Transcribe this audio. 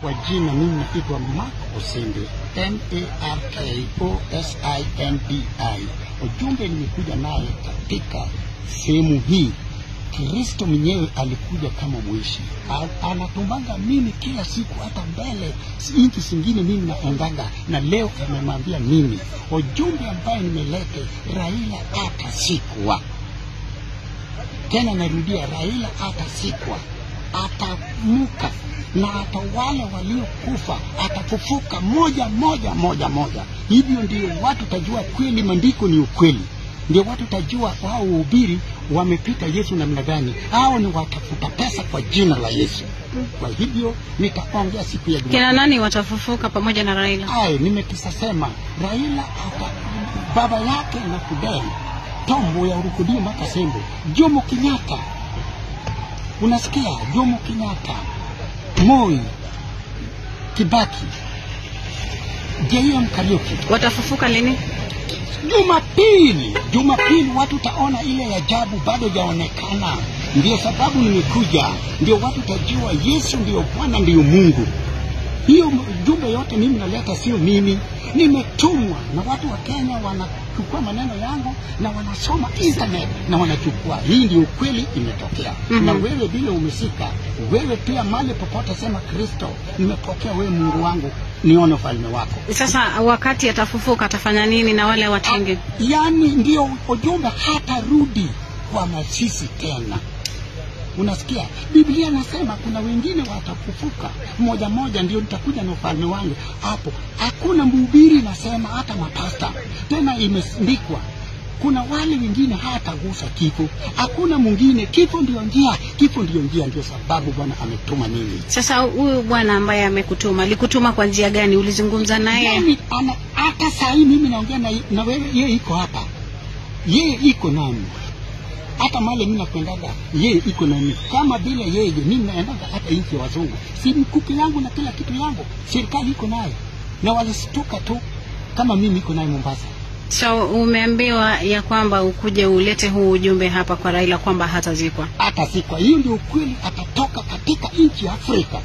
Kwa jina mimi naitwa Mark Osindi, MARKOSINDI. Ujumbe nimekuja naye katika sehemu hii. Kristo mwenyewe alikuja kama mwishi. Anatumbanga mimi kila siku, hata mbele nchi zingine mimi naendaga, na leo amemwambia mimi ujumbe ambaye nimelete, Raila atasikwa. Tena narudia, Raila atasikwa, atamuka, na hata wale waliokufa atafufuka moja. Hivyo ndio watu tajua kweli maandiko ni ukweli. Ndio watu tajua wao uhubiri wamepita Yesu namna gani. Hao ni watafuta pesa kwa jina la Yesu. Kwa hivyo nitaongea siku ya Jumapili. Kina nani watafufuka pamoja na Raila? Nimekisema Raila baba yake na Fidel Tombo ya Urukudio Makasembo, Jomo Kenyatta. Unasikia? Jomo Kenyatta, Moi, Kibaki, J.M. Kariuki. Watafufuka lini? Jumapili watu taona ile ajabu bado jaonekana. Ndio sababu nimekuja. Ndio watu tajua Yesu ndio Bwana, ndio Mungu. Hiyo jumbe yote mimi naleta sio mimi. Nimetumwa na watu wa Kenya, wanachukua maneno yangu na wanasoma internet na wanachukua. Hii ndio kweli imetokea. Na wewe bila umesika, wewe pia mali popote sema Kristo, nimepokea wewe Mungu wangu, nione ufalme wako. Sasa wakati atafufuka atafanya nini na wale watinge? Yani ndio ujumbe hatarudi kwa masisi tena. Unasikia? Biblia nasema kuna wengine watafufuka moja ndio nitakuja na ufalme wangu. Hapo hakuna mhubiri nasema, hata mapasta. Tena imeandikwa kuna wale wengine hatagusa kifo. Hakuna mwingine, kifo ndio njia. Ndio sababu Bwana ametuma mimi. Sasa huyu Bwana ambaye amekutuma, alikutuma kwa njia gani? Ulizungumza naye? Yani hata saa hii mimi naongea na wewe, yeye iko hapa. Yeye iko nami. Hata mali mimi nakwendaga, yeye iko nami. Kama bila yeye mimi naendaga hata nchi ya wazungu. Si mkuki yangu na kila kitu yangu, serikali iko nayo. Na walistuka tu kama mimi iko nayo Mombasa. So umeambiwa ya kwamba ukuje ulete huu ujumbe hapa kwa Raila kwamba hatazikwa. Hiyo ndio ukweli, atatoka katika nchi ya Afrika.